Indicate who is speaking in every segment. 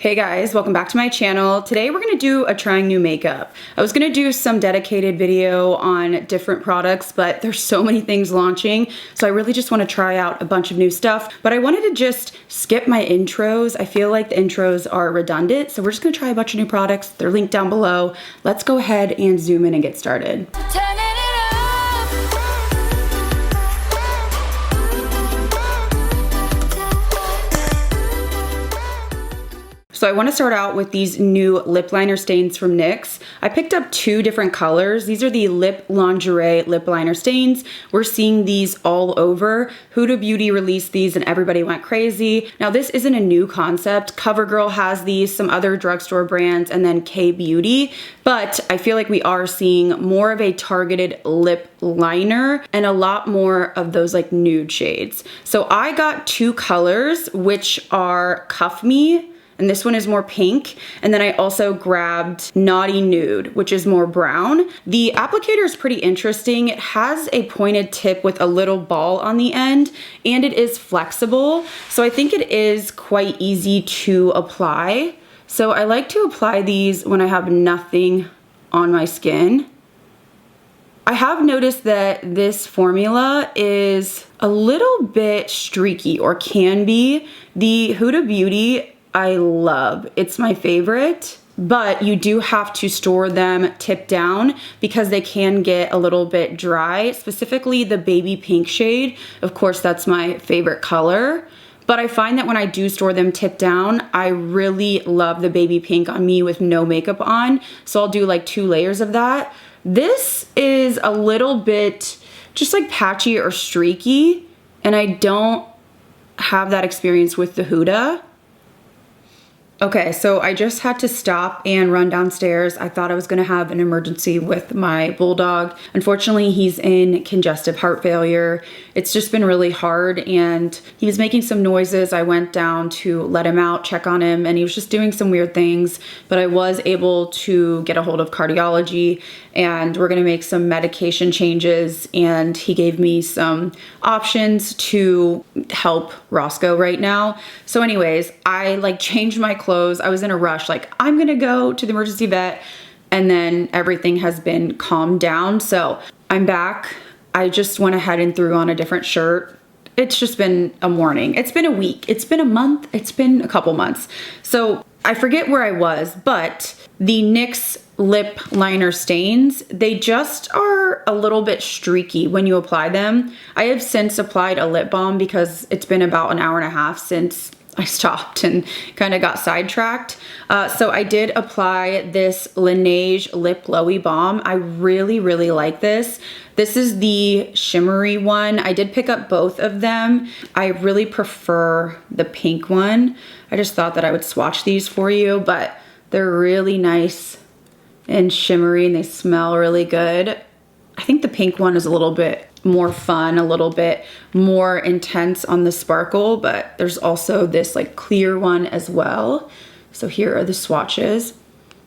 Speaker 1: Hey guys, welcome back to my channel. Today we're gonna do a trying new makeup. I was gonna do some dedicated video on different products, but there's so many things launching, so I really just wanna try out a bunch of new stuff. But I wanted to just skip my intros. I feel like the intros are redundant, so we're just gonna try a bunch of new products. They're linked down below. Let's go ahead and zoom in and get started. So I want to start out with these new lip liner stains from NYX. I picked up two different colors. These are the Lip Lingerie lip liner stains. We're seeing these all over. Huda Beauty released these and everybody went crazy. Now this isn't a new concept. CoverGirl has these, some other drugstore brands, and then K-Beauty. But I feel like we are seeing more of a targeted lip liner and a lot more of those like nude shades. So I got two colors, which are Cuff Me, and this one is more pink. And then I also grabbed Naughty Nude, which is more brown. The applicator is pretty interesting. It has a pointed tip with a little ball on the end, and it is flexible. So I think it is quite easy to apply. So I like to apply these when I have nothing on my skin. I have noticed that this formula is a little bit streaky, or can be. The Huda Beauty I love. It's my favorite, but you do have to store them tip down because they can get a little bit dry, specifically the baby pink shade. Of course, that's my favorite color, but I find that when I do store them tip down, I really love the baby pink on me with no makeup on. So I'll do like 2 layers of that. This is a little bit just like patchy or streaky, and I don't have that experience with the Huda. Okay, so I just had to stop and run downstairs. I thought I was gonna have an emergency with my bulldog. Unfortunately, he's in congestive heart failure. It's just been really hard, and he was making some noises. I went down to let him out, check on him, and he was just doing some weird things, but I was able to get a hold of cardiology, and we're gonna make some medication changes, and he gave me some options to help Roscoe right now. So anyways, I like changed my clothes. I was in a rush, like I'm gonna go to the emergency vet, and then everything has been calmed down. So I'm back. I just went ahead and threw on a different shirt. It's just been a morning. It's been a week. It's been a month. It's been a couple months. So I forget where I was, but the NYX lip liner stains, they just are a little bit streaky when you apply them. I have since applied a lip balm because it's been about an hour and a half since I stopped and kind of got sidetracked. So I did apply this Laneige Lip Glowy Balm. I really, really like this. This is the shimmery one. I did pick up both of them. I really prefer the pink one. I just thought that I would swatch these for you, but they're really nice and shimmery, and they smell really good. I think the pink one is a little bit more fun, a little bit more intense on the sparkle, but there's also this like clear one as well. So here are the swatches.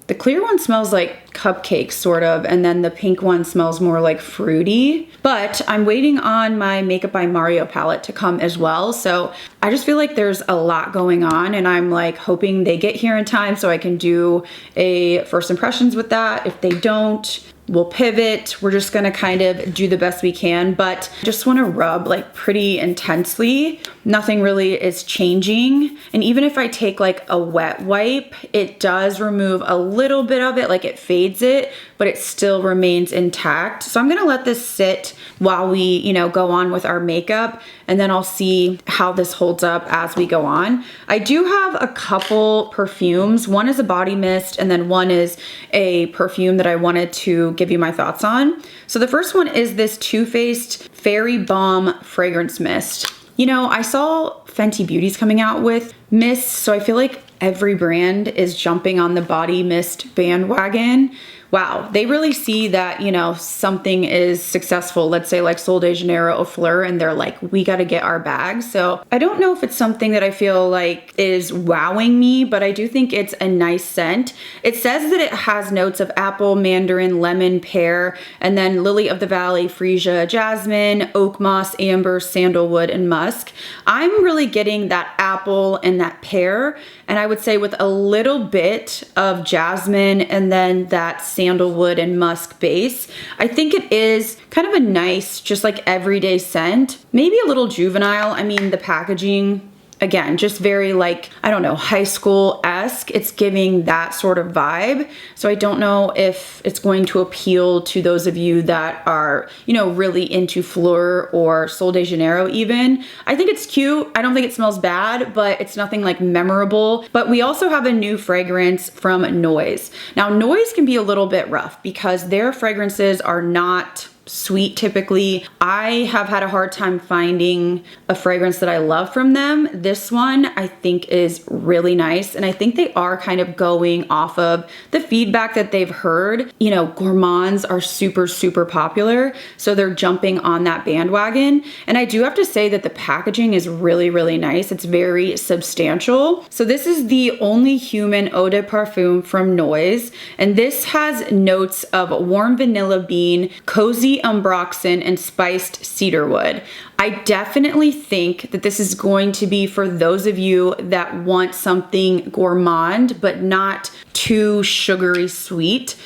Speaker 1: The clear one smells like cupcakes sort of, and then the pink one smells more like fruity. But I'm waiting on my Makeup by Mario palette to come as well. So I just feel like there's a lot going on, and I'm like hoping they get here in time so I can do a first impressions with that. If they don't, we'll pivot. We're just gonna kind of do the best we can, but I just wanna rub like pretty intensely. Nothing really is changing. And even if I take like a wet wipe, it does remove a little bit of it, like it fades it, but it still remains intact. So I'm gonna let this sit while we, you know, go on with our makeup, and then I'll see how this holds up as we go on. I do have a couple perfumes. One is a body mist, and then one is a perfume that I wanted to give you my thoughts on. So the first one is this Too Faced Fairy Balm Fragrance Mist. You know, I saw Fenty Beauty's coming out with mists, so I feel like every brand is jumping on the body mist bandwagon, wow, they really see that, you know, something is successful, let's say like Sol de Janeiro Eau Fleur, and they're like, we got to get our bag. So I don't know if it's something that I feel like is wowing me, but I do think it's a nice scent. It says that it has notes of apple, mandarin, lemon, pear, and then lily of the valley, freesia, jasmine, oak moss, amber, sandalwood, and musk. I'm really getting that apple and that pear, and I would say with a little bit of jasmine and then that sandalwood and musk base. I think it is kind of a nice, just like everyday scent. Maybe a little juvenile. I mean, the packaging, again, just very like, I don't know, high school-esque. It's giving that sort of vibe. So I don't know if it's going to appeal to those of you that are, you know, really into Fleur or Sol de Janeiro even. I think it's cute. I don't think it smells bad, but it's nothing like memorable. But we also have a new fragrance from Noise. Now, Noise can be a little bit rough because their fragrances are not sweet typically. I have had a hard time finding a fragrance that I love from them. This one I think is really nice, and I think they are kind of going off of the feedback that they've heard. You know, gourmands are super popular, so they're jumping on that bandwagon. And I do have to say that the packaging is really nice. It's very substantial. So this is the only human eau de parfum from Noise, and this has notes of warm vanilla bean, cozy ambroxan, and spiced cedarwood. I definitely think that this is going to be for those of you that want something gourmand but not too sugary sweet.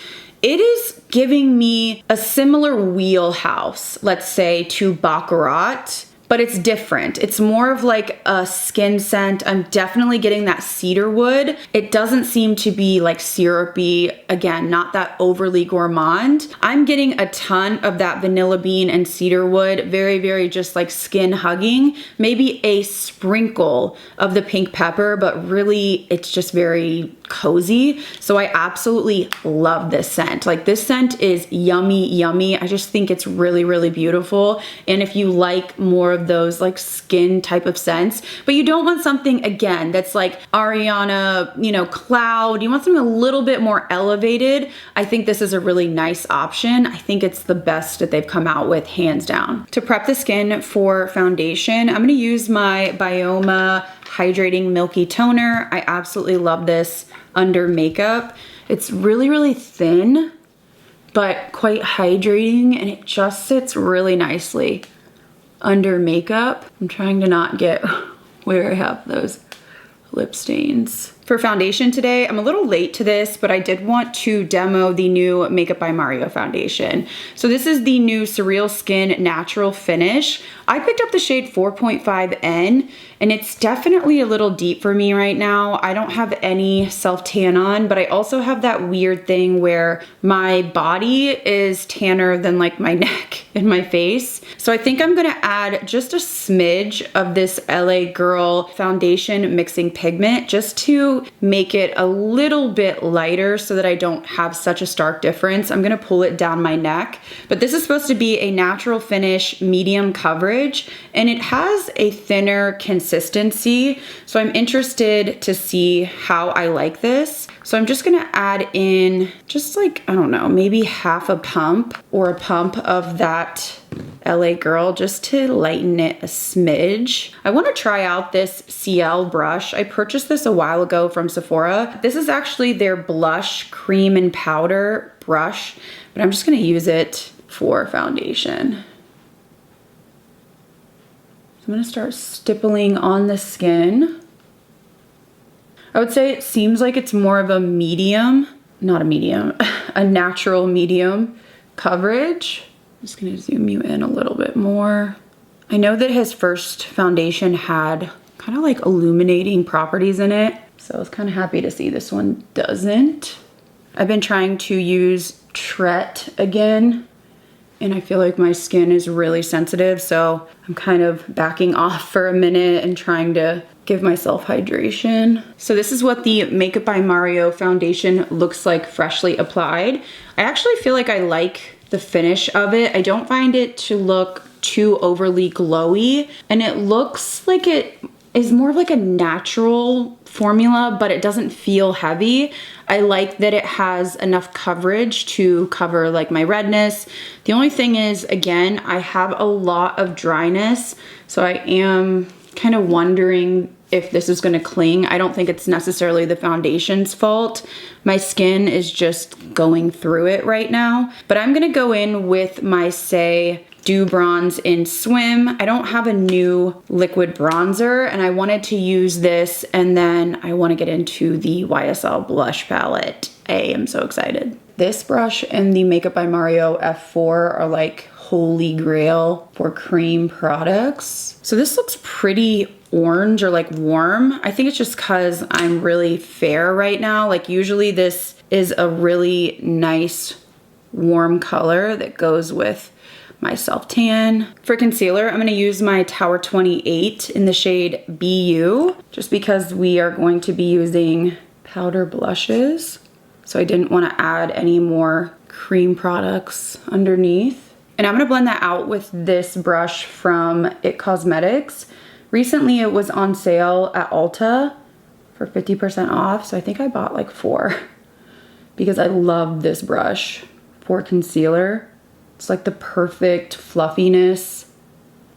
Speaker 1: It is giving me a similar wheelhouse, let's say, to Baccarat, but it's different. It's more of like a skin scent. I'm definitely getting that cedar wood. It doesn't seem to be like syrupy. Again, not that overly gourmand. I'm getting a ton of that vanilla bean and cedar wood. Very just like skin hugging. Maybe a sprinkle of the pink pepper, but really it's just very cozy. So I absolutely love this scent. Like, this scent is yummy. I just think it's really beautiful. And if you like more of those like skin type of scents, but you don't want something, again, that's like Ariana, you know, cloud, you want something a little bit more elevated, I think this is a really nice option. I think it's the best that they've come out with, hands down. To prep the skin for foundation, I'm gonna use my Bioma Hydrating Milky Toner. I absolutely love this under makeup. It's really thin, but quite hydrating, and it just sits really nicely under makeup. I'm trying to not get where I have those lip stains. For foundation today, I'm a little late to this, but I did want to demo the new Makeup by Mario foundation. So this is the new Surreal Skin Natural Finish. I picked up the shade 4.5N, and it's definitely a little deep for me right now. I don't have any self-tan on, but I also have that weird thing where my body is tanner than like my neck and my face. So I think I'm gonna add just a smidge of this LA Girl foundation mixing pigment just to make it a little bit lighter so that I don't have such a stark difference. I'm gonna pull it down my neck, but this is supposed to be a natural finish, medium coverage, and it has a thinner consistency. So I'm interested to see how I like this. So I'm just gonna add in just like, I don't know, maybe half a pump or a pump of that LA Girl just to lighten it a smidge. I want to try out this CL brush. I purchased this a while ago from Sephora. This is actually their blush cream and powder brush, but I'm just going to use it for foundation. So I'm going to start stippling on the skin. I would say it seems like it's more of a medium, not a medium, a natural medium coverage. I'm just gonna zoom you in a little bit more. I know that his first foundation had kind of like illuminating properties in it, so I was kind of happy to see this one doesn't. I've been trying to use Tret again, and I feel like my skin is really sensitive, so I'm kind of backing off for a minute and trying to give myself hydration. So this is what the Makeup by Mario foundation looks like freshly applied. I actually feel like I like the finish of it. I don't find it to look too overly glowy, and it looks like it is more of like a natural formula, but it doesn't feel heavy. I like that it has enough coverage to cover like my redness. The only thing is, again, I have a lot of dryness, so I am kind of wondering if this is going to cling. I don't think it's necessarily the foundation's fault. My skin is just going through it right now. But I'm going to go in with my Say Dew Bronze in Swim. I don't have a new liquid bronzer, and I wanted to use this, and then I want to get into the YSL blush palette. I am so excited. This brush and the Makeup by Mario F4 are like holy grail for cream products. So this looks pretty orange or like warm. I think it's just because I'm really fair right now. Like usually this is a really nice warm color that goes with my self tan. For concealer, I'm gonna use my Tower 28 in the shade BU, just because we are going to be using powder blushes. So I didn't wanna add any more cream products underneath. And I'm gonna blend that out with this brush from IT Cosmetics. Recently it was on sale at Ulta for 50% off, so I think I bought like 4 because I love this brush for concealer. It's like the perfect fluffiness.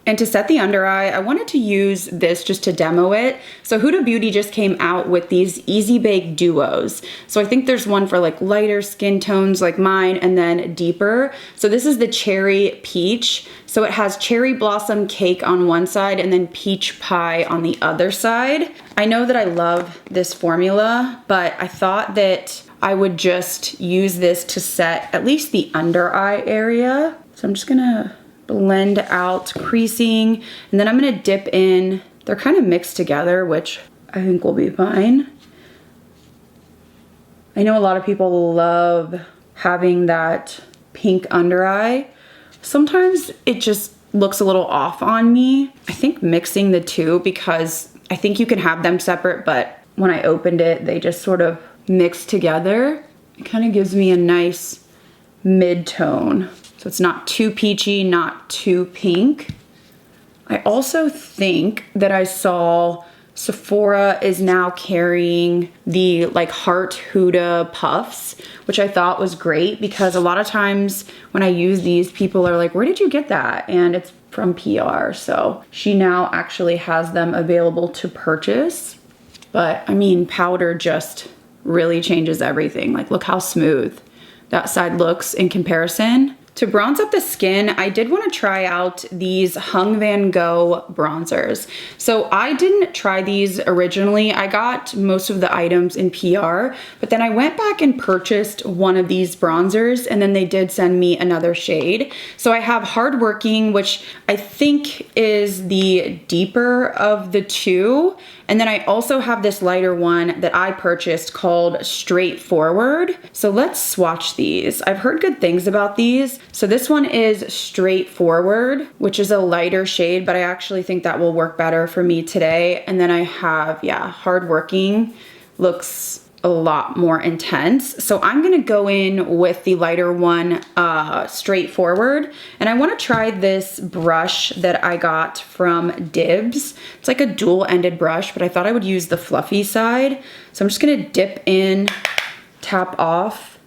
Speaker 1: And to set the under eye, I wanted to use this just to demo it. So Huda Beauty just came out with these Easy Bake Duos. So I think there's one for like lighter skin tones like mine and then deeper. So this is the Cherry Peach. So it has cherry blossom cake on one side and then peach pie on the other side. I know that I love this formula, but I thought that I would just use this to set at least the under eye area. So I'm just gonna blend out creasing, and then I'm gonna dip in. They're kind of mixed together, which I think will be fine. I know a lot of people love having that pink under eye. Sometimes it just looks a little off on me. I think mixing the two, because I think you can have them separate, but when I opened it, they just sort of mixed together. It kind of gives me a nice mid-tone. So it's not too peachy, not too pink. I also think that I saw Sephora is now carrying the like Heart Huda puffs, which I thought was great because a lot of times when I use these, people are like, where did you get that? And it's from PR. So she now actually has them available to purchase. But I mean, powder just really changes everything. Like, look how smooth that side looks in comparison. To bronze up the skin, I did want to try out these Hung Van Gogh bronzers. So I didn't try these originally. I got most of the items in PR, but then I went back and purchased one of these bronzers, and then they did send me another shade. So I have Hardworking, which I think is the deeper of the two. And then I also have this lighter one that I purchased called Straightforward. So let's swatch these. I've heard good things about these. So this one is Straightforward, which is a lighter shade, but I actually think that will work better for me today. And then I have, yeah, Hardworking, looks a lot more intense. So I'm gonna go in with the lighter one, Straightforward. And I wanna try this brush that I got from Dibs. It's like a dual-ended brush, but I thought I would use the fluffy side. So I'm just gonna dip in, tap off,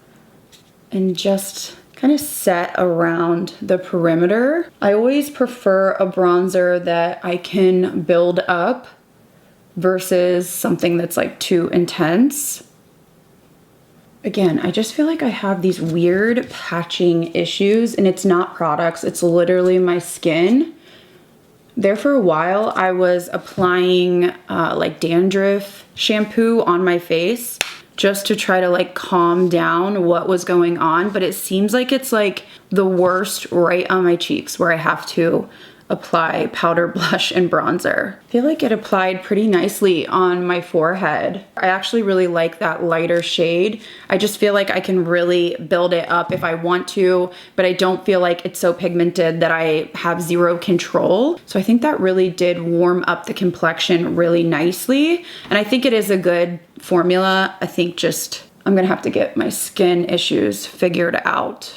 Speaker 1: and just kind of set around the perimeter. I always prefer a bronzer that I can build up versus something that's like too intense. Again, I just feel like I have these weird patching issues, and it's not products, it's literally my skin. There for a while, I was applying like dandruff shampoo on my face just to try to like calm down what was going on, but it seems like it's like the worst right on my cheeks where I have to apply powder, blush, and bronzer. I feel like it applied pretty nicely on my forehead. I actually really like that lighter shade. I just feel like I can really build it up if I want to, but I don't feel like it's so pigmented that I have zero control. So I think that really did warm up the complexion really nicely. And I think it is a good formula. I think just, I'm gonna have to get my skin issues figured out.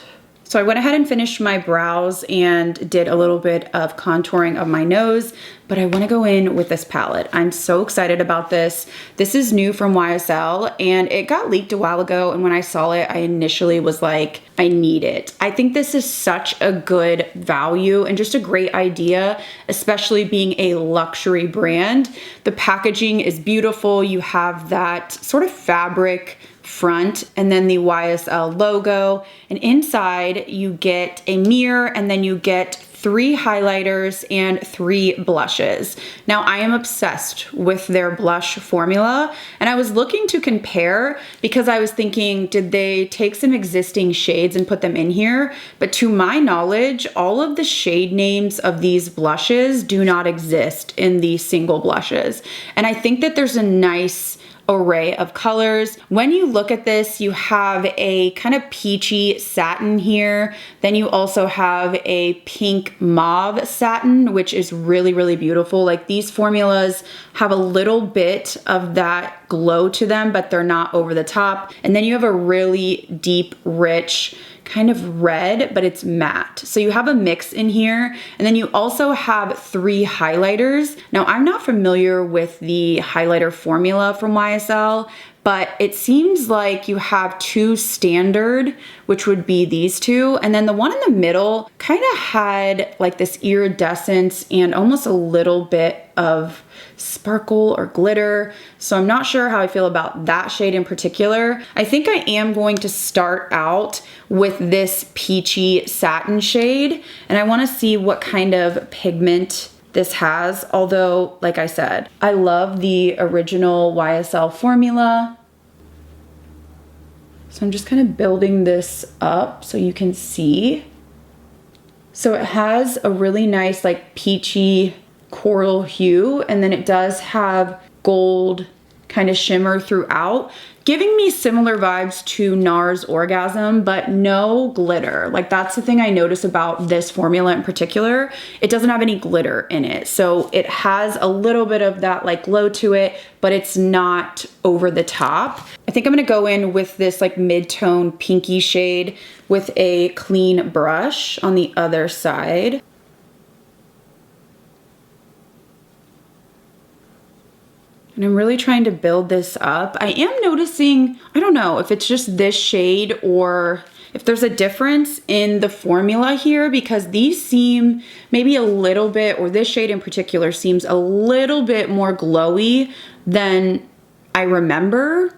Speaker 1: So I went ahead and finished my brows and did a little bit of contouring of my nose, but I wanna go in with this palette. I'm so excited about this. This is new from YSL and it got leaked a while ago, and when I saw it, I initially was like, I need it. I think this is such a good value and just a great idea, especially being a luxury brand. The packaging is beautiful. You have that sort of fabric front and then the YSL logo, and inside you get a mirror and then you get 3 highlighters and 3 blushes. Now I am obsessed with their blush formula, and I was looking to compare because I was thinking, did they take some existing shades and put them in here? But to my knowledge, all of the shade names of these blushes do not exist in the single blushes. And I think that there's a nice array of colors. When you look at this, you have a kind of peachy satin here. Then you also have a pink mauve satin, which is really, really beautiful. Like, these formulas have a little bit of that glow to them, but they're not over the top. And then you have a really deep, rich kind of red, but it's matte. So you have a mix in here. And then you also have 3 highlighters. Now, I'm not familiar with the highlighter formula from YSL, but it seems like you have 2 standard, which would be these 2. And then the one in the middle kind of had like this iridescence and almost a little bit of sparkle or glitter. So I'm not sure how I feel about that shade in particular. I think I am going to start out with this peachy satin shade, and I want to see what kind of pigment this has. Although, like I said, I love the original YSL formula. So I'm just kind of building this up so you can see. So it has a really nice like peachy coral hue, and then it does have gold kind of shimmer throughout, giving me similar vibes to NARS Orgasm, but no glitter. Like, that's the thing I notice about this formula in particular. It doesn't have any glitter in it. So it has a little bit of that like glow to it, but it's not over the top. I think I'm gonna go in with this like mid-tone pinky shade with a clean brush on the other side. And I'm really trying to build this up. I am noticing, I don't know if it's just this shade or if there's a difference in the formula here, because these seem maybe a little bit, or this shade in particular seems a little bit more glowy than I remember,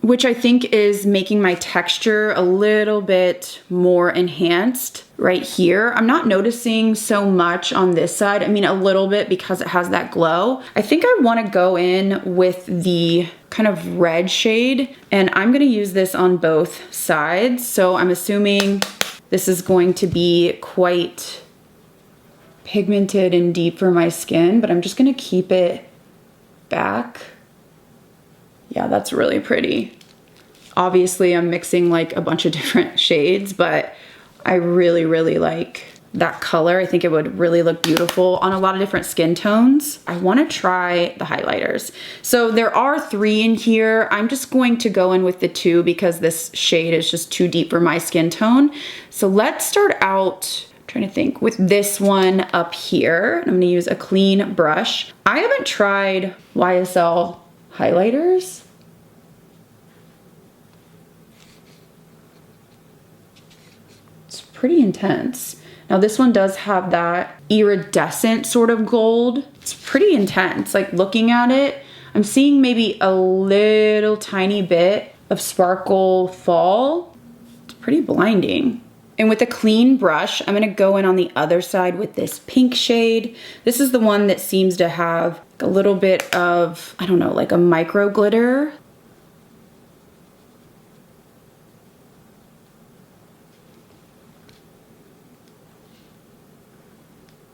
Speaker 1: which I think is making my texture a little bit more enhanced right here. I'm not noticing so much on this side. I mean, a little bit because it has that glow. I think I want to go in with the kind of red shade, and I'm going to use this on both sides. So I'm assuming this is going to be quite pigmented and deep for my skin, but I'm just going to keep it back. Yeah, that's really pretty. Obviously, I'm mixing like a bunch of different shades, but I really, really like that color. I think it would really look beautiful on a lot of different skin tones. I want to try the highlighters. So there are 3 in here. I'm just going to go in with the 2 because this shade is just too deep for my skin tone. So let's start out, I'm trying to think, with this one up here. I'm going to use a clean brush. I haven't tried YSL highlighters. Pretty intense. Now this one does have that iridescent sort of gold. It's pretty intense. Like, looking at it, I'm seeing maybe a little tiny bit of sparkle fall. It's pretty blinding. And with a clean brush, I'm gonna go in on the other side with this pink shade. This is the one that seems to have a little bit of, I don't know, like a micro glitter.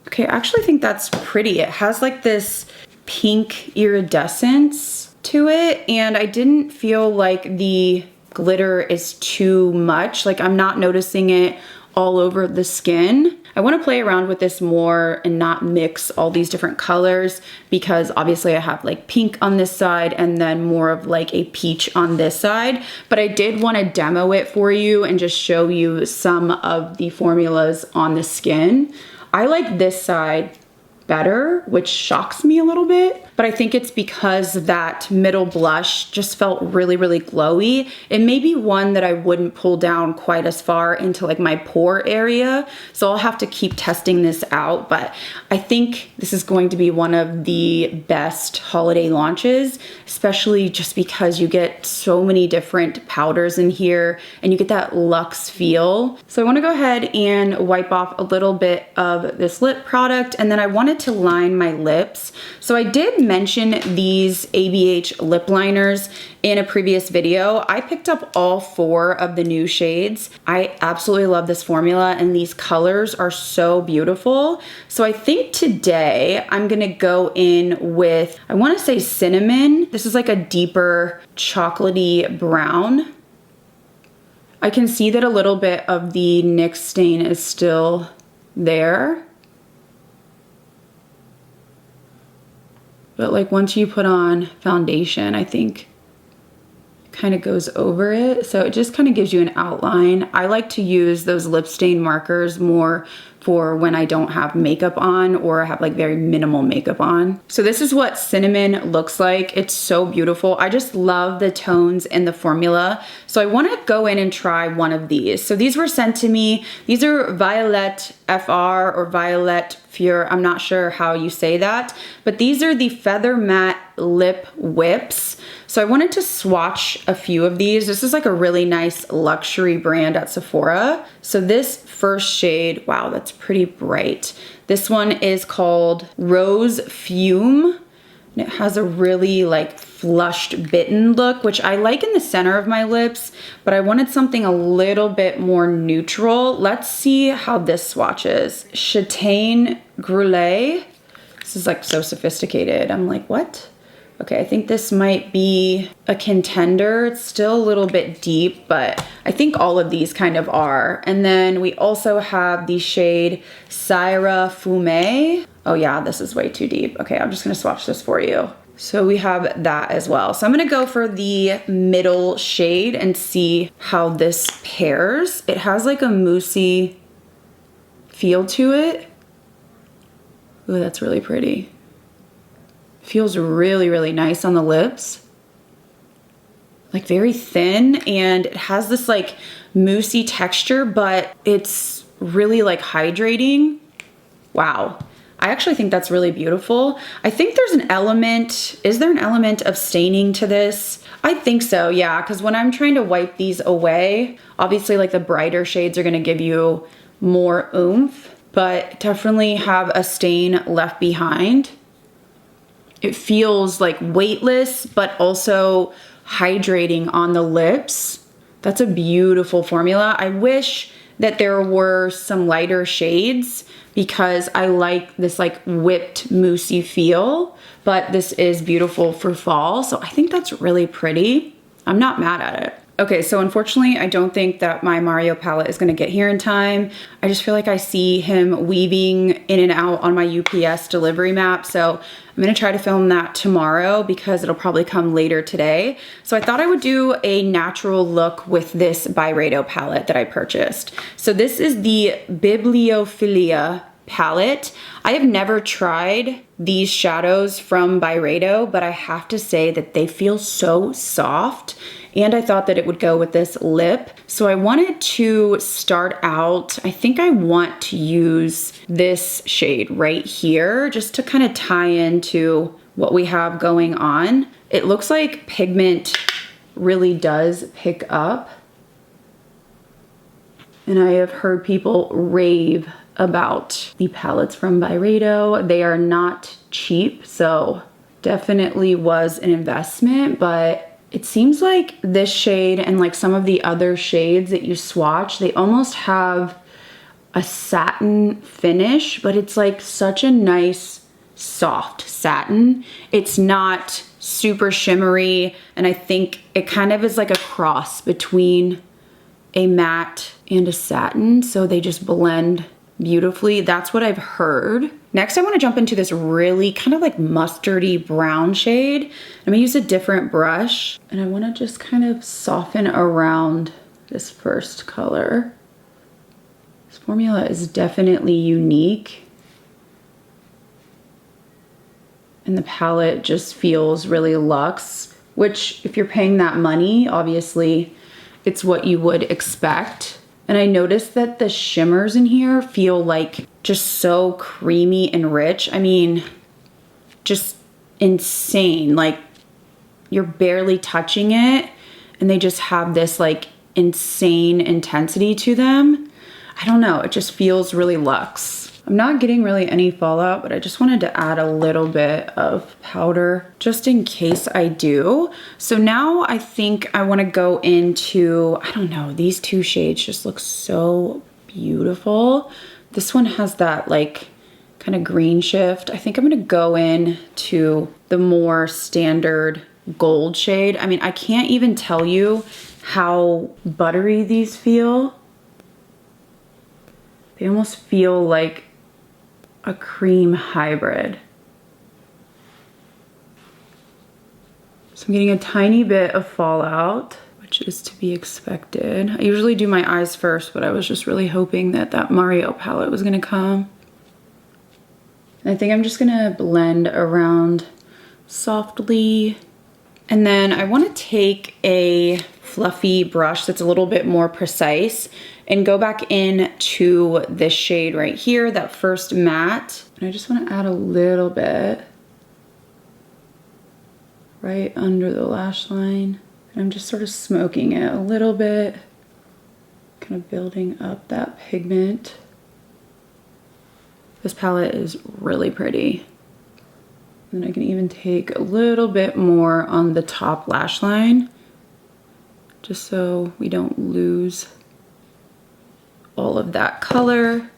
Speaker 1: Okay, I actually think that's pretty. It has like this pink iridescence to it, and I didn't feel like the glitter is too much. Like, I'm not noticing it all over the skin. I want to play around with this more and not mix all these different colors because obviously I have like pink on this side and then more of like a peach on this side. But I did want to demo it for you and just show you some of the formulas on the skin. I like this side better, which shocks me a little bit, but I think it's because that middle blush just felt really, really glowy. It may be one that I wouldn't pull down quite as far into like my pore area, so I'll have to keep testing this out, but I think this is going to be one of the best holiday launches, especially just because you get so many different powders in here and you get that luxe feel. So I want to go ahead and wipe off a little bit of this lip product, and then I wanted to line my lips. So I did mention these ABH lip liners in a previous video. I picked up all 4 of the new shades. I absolutely love this formula and these colors are so beautiful. So I think today I'm gonna go in with, I wanna say cinnamon. This is like a deeper chocolatey brown. I can see that a little bit of the NYX stain is still there. But like once you put on foundation, I think it kind of goes over it. So it just kind of gives you an outline. I like to use those lip stain markers more for when I don't have makeup on or I have like very minimal makeup on. So this is what cinnamon looks like. It's so beautiful. I just love the tones in the formula. So I want to go in and try one of these. So these were sent to me. These are Violet FR or Violet Fur. I'm not sure how you say that, but these are the Feather Matte Lip Whips. So I wanted to swatch a few of these. This is like a really nice luxury brand at Sephora. So this first shade, wow, that's pretty bright. This one is called Rose Fume. And it has a really like flushed bitten look, which I like in the center of my lips, but I wanted something a little bit more neutral. Let's see how this swatches. Châtain Grûlée. This is like so sophisticated. I'm like, what? Okay, I think this might be a contender. It's still a little bit deep, but I think all of these kind of are. And then we also have the shade Syra Fumé. Oh yeah, this is way too deep. Okay, I'm just gonna swatch this for you. So we have that as well. So I'm gonna go for the middle shade and see how this pairs. It has like a moussey feel to it. Ooh, that's really pretty. Feels really, really nice on the lips. Like very thin, and it has this like moussey texture, but it's really like hydrating. Wow. I actually think that's really beautiful. I think there's an element, is there an element of staining to this? I think so, yeah, because when I'm trying to wipe these away, obviously like the brighter shades are gonna give you more oomph, but definitely have a stain left behind. It feels like weightless, but also hydrating on the lips. That's a beautiful formula. I wish that there were some lighter shades because I like this like whipped moussey feel, but this is beautiful for fall. So I think that's really pretty. I'm not mad at it. Okay, so unfortunately, I don't think that my Mario palette is gonna get here in time. I just feel like I see him weaving in and out on my UPS delivery map. So I'm gonna try to film that tomorrow because it'll probably come later today. So I thought I would do a natural look with this Byredo palette that I purchased. So this is the Bibliophilia palette. I have never tried these shadows from Byredo, but I have to say that they feel so soft, and I thought that it would go with this lip. So I wanted to start out, I think I want to use this shade right here just to kind of tie into what we have going on. It looks like pigment really does pick up, and I have heard people rave about the palettes from Byredo. They are not cheap, so definitely was an investment, but it seems like this shade and like some of the other shades that you swatch, they almost have a satin finish, but it's like such a nice soft satin. It's not super shimmery, and I think it kind of is like a cross between a matte and a satin, so they just blend beautifully. That's what I've heard. Next, I want to jump into this really kind of like mustardy brown shade. I'm gonna use a different brush, and I want to just kind of soften around this first color. This formula is definitely unique, and the palette just feels really luxe, which if you're paying that money, obviously it's what you would expect. And I noticed that the shimmers in here feel like just so creamy and rich. I mean, just insane. Like you're barely touching it and they just have this like insane intensity to them. I don't know, it just feels really luxe. I'm not getting really any fallout, but I just wanted to add a little bit of powder just in case I do. So now I think I want to go into, I don't know, these two shades just look so beautiful. This one has that like kind of green shift. I think I'm going to go in to the more standard gold shade. I mean, I can't even tell you how buttery these feel. They almost feel like a cream hybrid. So I'm getting a tiny bit of fallout, which is to be expected. I usually do my eyes first, but I was just really hoping that that Mario palette was gonna come. And I think I'm just gonna blend around softly. And then I wanna take a fluffy brush that's a little bit more precise and go back in to this shade right here, that first matte. And I just wanna add a little bit right under the lash line. And I'm just sort of smoking it a little bit, kind of building up that pigment. This palette is really pretty. And I can even take a little bit more on the top lash line, just so we don't lose all of that color.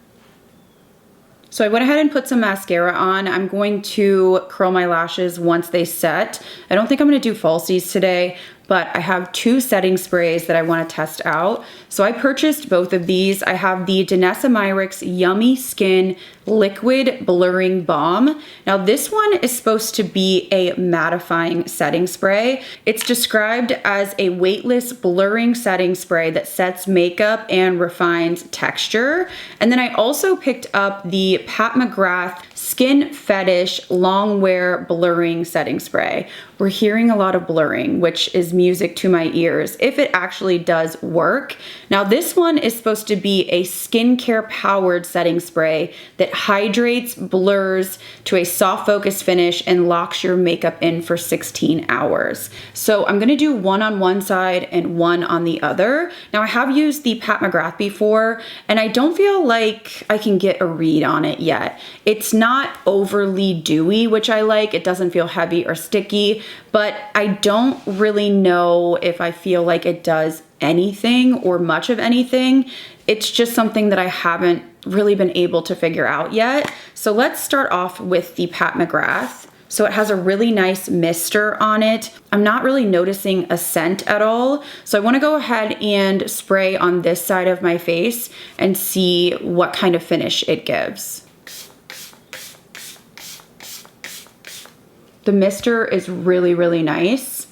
Speaker 1: So I went ahead and put some mascara on. I'm going to curl my lashes once they set. I don't think I'm gonna do falsies today, but I have two setting sprays that I wanna test out. So I purchased both of these. I have the Danessa Myricks Yummy Skin Liquid Blurring Balm. Now this one is supposed to be a mattifying setting spray. It's described as a weightless blurring setting spray that sets makeup and refines texture. And then I also picked up the Pat McGrath Skin Fetish Long Wear Blurring Setting Spray. We're hearing a lot of blurring, which is music to my ears, if it actually does work. Now this one is supposed to be a skincare powered setting spray that hydrates, blurs to a soft focus finish and locks your makeup in for 16 hours. So I'm gonna do one on one side and one on the other. Now I have used the Pat McGrath before and I don't feel like I can get a read on it yet. It's not overly dewy, which I like. It doesn't feel heavy or sticky, but I don't really know if I feel like it does anything or much of anything. It's just something that I haven't really been able to figure out yet. So let's start off with the Pat McGrath. So it has a really nice mister on it. I'm not really noticing a scent at all. So I wanna go ahead and spray on this side of my face and see what kind of finish it gives. The mister is really, really nice.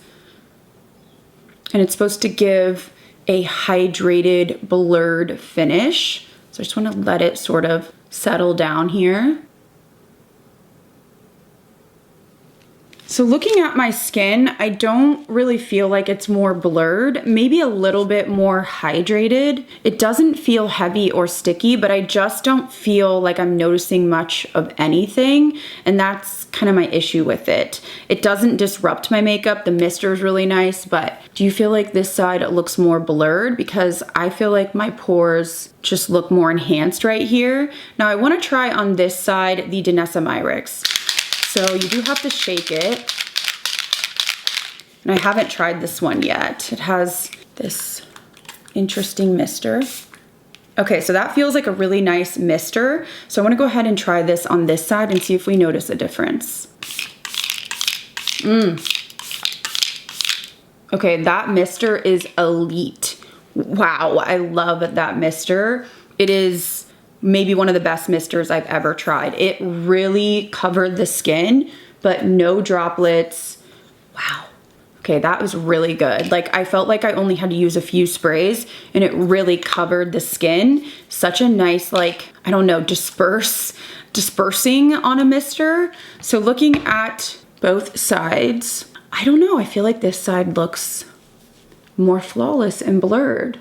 Speaker 1: And it's supposed to give a hydrated, blurred finish. So I just wanna let it sort of settle down here. So looking at my skin, I don't really feel like it's more blurred, maybe a little bit more hydrated. It doesn't feel heavy or sticky, but I just don't feel like I'm noticing much of anything. And that's kind of my issue with it. It doesn't disrupt my makeup. The mister is really nice, but do you feel like this side looks more blurred? Because I feel like my pores just look more enhanced right here. Now I wanna try on this side, the Danessa Myricks. So you do have to shake it. And I haven't tried this one yet. It has this interesting mister. Okay, so that feels like a really nice mister. So I wanna go ahead and try this on this side and see if we notice a difference. Okay, that mister is elite. Wow, I love that mister. It is maybe one of the best misters I've ever tried. It really covered the skin, but no droplets. Wow. Okay, that was really good. Like, I felt like I only had to use a few sprays and it really covered the skin. Such a nice, like, I don't know, dispersing on a mister. So looking at both sides, I don't know, I feel like this side looks more flawless and blurred.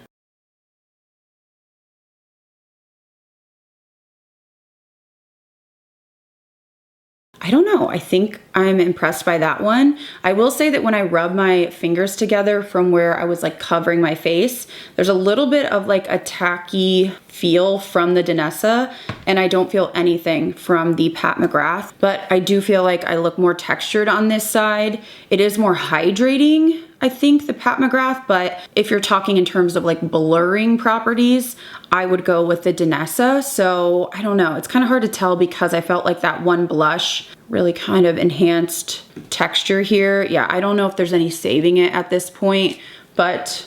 Speaker 1: I don't know. I think I'm impressed by that one. I will say that when I rub my fingers together from where I was like covering my face, there's a little bit of like a tacky feel from the Danessa, and I don't feel anything from the Pat McGrath, but I do feel like I look more textured on this side. It is more hydrating, I think, the Pat McGrath, but if you're talking in terms of like blurring properties, I would go with the Danessa. So I don't know, it's kind of hard to tell because I felt like that one blush really kind of enhanced texture here. Yeah, I don't know if there's any saving it at this point, but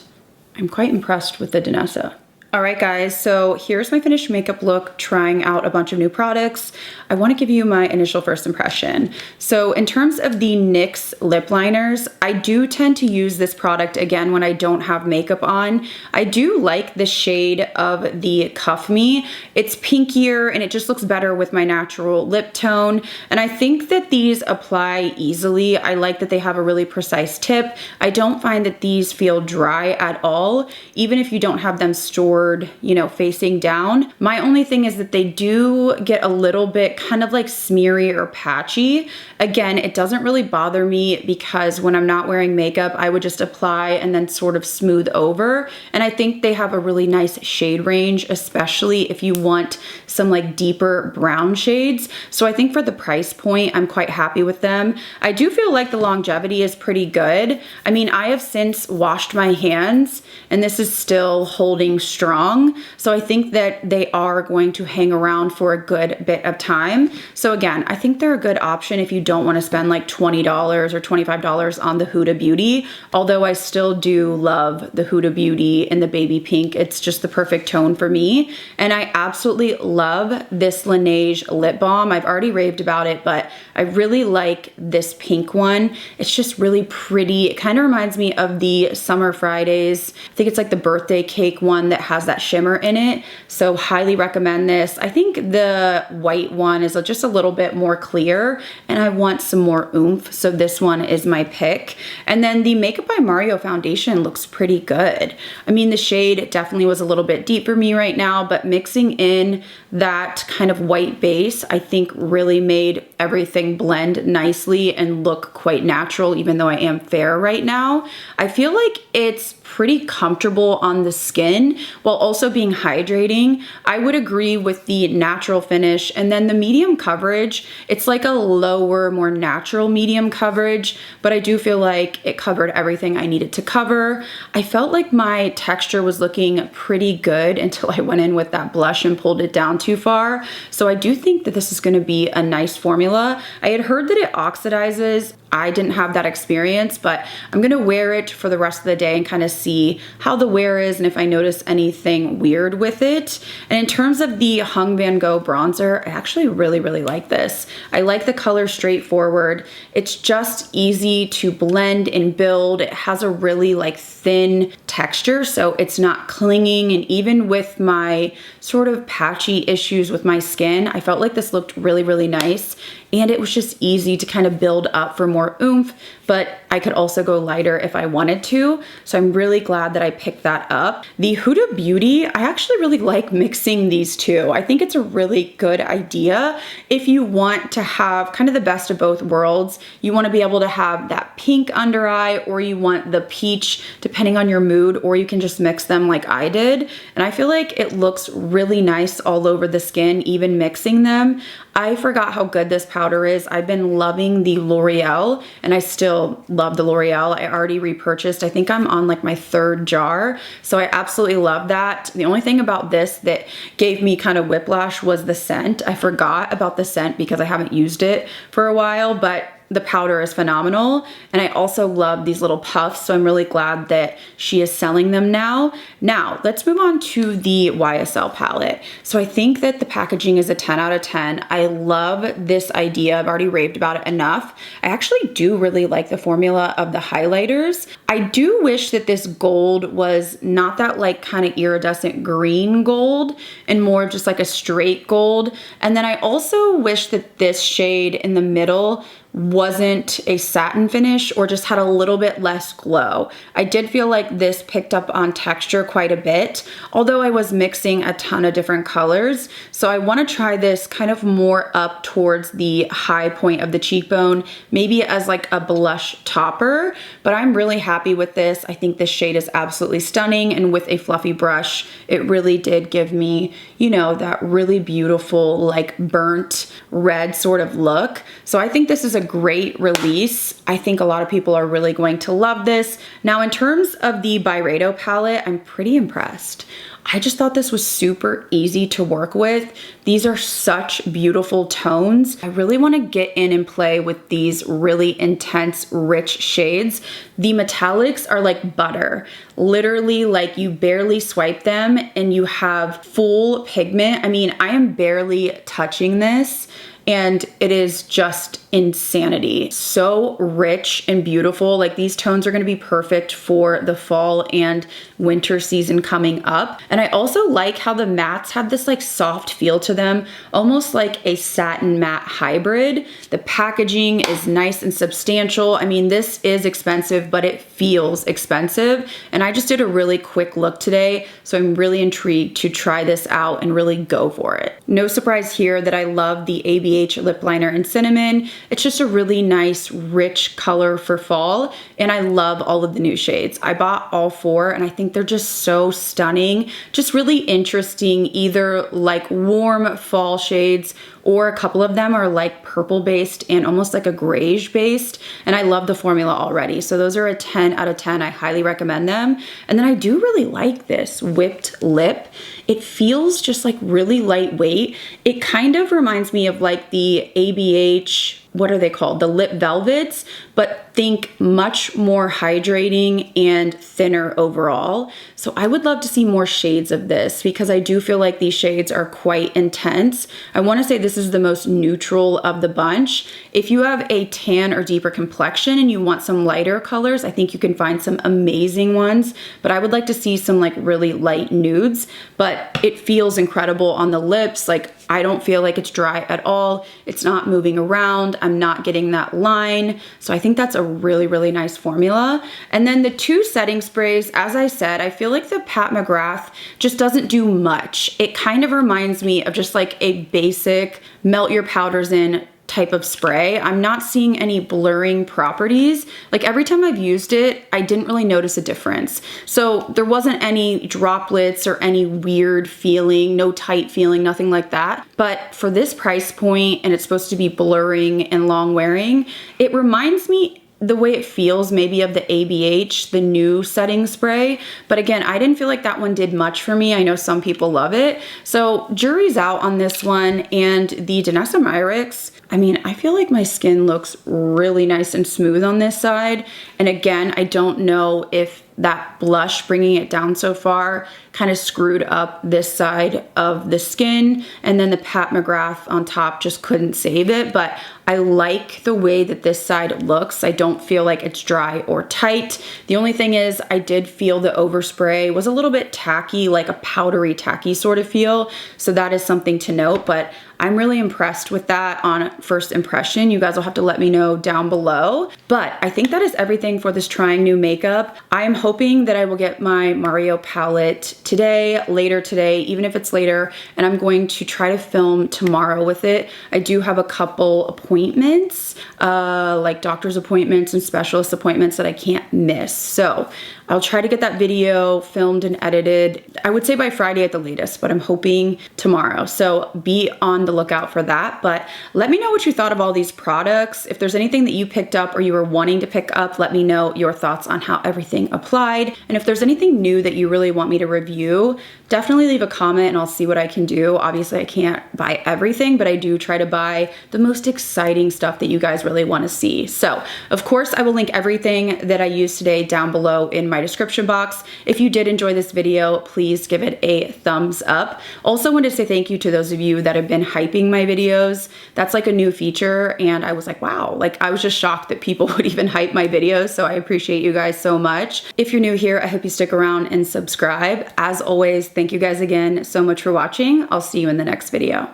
Speaker 1: I'm quite impressed with the Danessa. All right, guys, so here's my finished makeup look, trying out a bunch of new products. I wanna give you my initial first impression. So in terms of the NYX lip liners, I do tend to use this product again when I don't have makeup on. I do like the shade of the Cuff Me. It's pinkier and it just looks better with my natural lip tone. And I think that these apply easily. I like that they have a really precise tip. I don't find that these feel dry at all, even if you don't have them stored, you know, facing down. My only thing is that they do get a little bit kind of like smeary or patchy. Again, it doesn't really bother me because when I'm not wearing makeup, I would just apply and then sort of smooth over. And I think they have a really nice shade range, especially if you want some like deeper brown shades. So I think for the price point, I'm quite happy with them. I do feel like the longevity is pretty good. I mean, I have since washed my hands and this is still holding strong. So I think that they are going to hang around for a good bit of time. So again, I think they're a good option if you don't want to spend like $20 or $25 on the Huda Beauty. Although I still do love the Huda Beauty in the baby pink. It's just the perfect tone for me. And I absolutely love this Laneige lip balm. I've already raved about it, but I really like this pink one. It's just really pretty. It kind of reminds me of the Summer Fridays. I think it's like the birthday cake one that has that shimmer in it. So highly recommend this. I think the white one is just a little bit more clear and I want some more oomph. So this one is my pick. And then the Makeup by Mario foundation looks pretty good. I mean, the shade definitely was a little bit deep for me right now, but mixing in that kind of white base, I think really made everything blend nicely and look quite natural, even though I am fair right now. I feel like it's pretty comfortable on the skin while also being hydrating. I would agree with the natural finish, and then the medium coverage, it's like a lower, more natural medium coverage, but I do feel like it covered everything I needed to cover. I felt like my texture was looking pretty good until I went in with that blush and pulled it down too far. So I do think that this is going to be a nice formula. I had heard that it oxidizes. I didn't have that experience, but I'm gonna wear it for the rest of the day and kind of see how the wear is and if I notice anything weird with it. And in terms of the Hung Van Gogh bronzer, I actually really like this. I like the color straightforward. It's just easy to blend and build. It has a really like thin texture, so it's not clinging. And even with my sort of patchy issues with my skin, I felt like this looked really nice. And it was just easy to kind of build up for more oomph, but I could also go lighter if I wanted to. So I'm really glad that I picked that up. The Huda Beauty, I actually really like mixing these two. I think it's a really good idea if you want to have kind of the best of both worlds. You want to be able to have that pink under eye, or you want the peach, depending on your mood, or you can just mix them like I did. And I feel like it looks really nice all over the skin, even mixing them. I forgot how good this powder is. I've been loving the L'Oreal, and I still love the L'Oreal. I already repurchased. I think I'm on like my third jar. So I absolutely love that. The only thing about this that gave me kind of whiplash was the scent. I forgot about the scent because I haven't used it for a while, but the powder is phenomenal. And I also love these little puffs, so I'm really glad that she is selling them now. Now, let's move on to the YSL palette. So I think that the packaging is a 10 out of 10. I love this idea. I've already raved about it enough. I actually do really like the formula of the highlighters. I do wish that this gold was not that like kind of iridescent green gold and more just like a straight gold. And then I also wish that this shade in the middle wasn't a satin finish or just had a little bit less glow. I did feel like this picked up on texture quite a bit, although I was mixing a ton of different colors. So I want to try this kind of more up towards the high point of the cheekbone, maybe as like a blush topper, but I'm really happy with this. I think this shade is absolutely stunning, and with a fluffy brush, it really did give me, you know, that really beautiful like burnt red sort of look. So I think this is a great release. I think a lot of people are really going to love this. Now, in terms of the Byredo palette, I'm pretty impressed. I just thought this was super easy to work with. These are such beautiful tones. I really want to get in and play with these really intense, rich shades. The metallics are like butter. Literally, like you barely swipe them and you have full pigment. I mean, I am barely touching this, and it is just insanity. So rich and beautiful. Like these tones are gonna be perfect for the fall and winter season coming up. And I also like how the mattes have this like soft feel to them, almost like a satin matte hybrid. The packaging is nice and substantial. I mean, this is expensive, but it feels expensive. And I just did a really quick look today, so I'm really intrigued to try this out and really go for it. No surprise here that I love the ABH lip liner in cinnamon. It's just a really nice, rich color for fall, and I love all of the new shades. I bought all 4, and I think they're just so stunning. Just really interesting, either like warm fall shades, or a couple of them are like purple based and almost like a grayish based, and I love the formula already. So those are a 10 out of 10. I highly recommend them. And then I do really like this whipped lip. It feels just like really lightweight. It kind of reminds me of like the ABH, what are they called? The lip velvets, but think much more hydrating and thinner overall. So I would love to see more shades of this because I do feel like these shades are quite intense. I want to say this is the most neutral of the bunch. If you have a tan or deeper complexion and you want some lighter colors, I think you can find some amazing ones, but I would like to see some like really light nudes, but it feels incredible on the lips. Like I don't feel like it's dry at all. It's not moving around. I'm not getting that line. So I think that's a really, really nice formula. And then the 2 setting sprays, as I said, I feel like the Pat McGrath just doesn't do much. It kind of reminds me of just like a basic melt your powders in type of spray. I'm not seeing any blurring properties. Like every time I've used it, I didn't really notice a difference. So there wasn't any droplets or any weird feeling, no tight feeling, nothing like that. But for this price point, and it's supposed to be blurring and long wearing, it reminds me the way it feels maybe of the ABH, the new setting spray. But again, I didn't feel like that one did much for me. I know some people love it. So jury's out on this one. And the Danessa Myricks, I mean, I feel like my skin looks really nice and smooth on this side. And again, I don't know if that blush bringing it down so far kind of screwed up this side of the skin, and then the Pat McGrath on top just couldn't save it. But I like the way that this side looks. I don't feel like it's dry or tight. The only thing is I did feel the overspray was a little bit tacky, like a powdery tacky sort of feel. So that is something to note, but I'm really impressed with that on first impression. You guys will have to let me know down below. But I think that is everything for this trying new makeup. I am hoping that I will get my Mario palette today, later today, even if it's later, and I'm going to try to film tomorrow with it. I do have a couple appointments, like doctor's appointments and specialist appointments that I can't miss. So I'll try to get that video filmed and edited, I would say by Friday at the latest, but I'm hoping tomorrow. So be on the to look out for that. But let me know what you thought of all these products. If there's anything that you picked up or you were wanting to pick up, let me know your thoughts on how everything applied. And if there's anything new that you really want me to review, definitely leave a comment and I'll see what I can do. Obviously, I can't buy everything, but I do try to buy the most exciting stuff that you guys really want to see. So, of course, I will link everything that I used today down below in my description box. If you did enjoy this video, please give it a thumbs up. Also wanted to say thank you to those of you that have been hyping my videos. That's like a new feature, and I was like, wow, like I was just shocked that people would even hype my videos, so I appreciate you guys so much. If you're new here, I hope you stick around and subscribe. As always, thank you guys again so much for watching. I'll see you in the next video.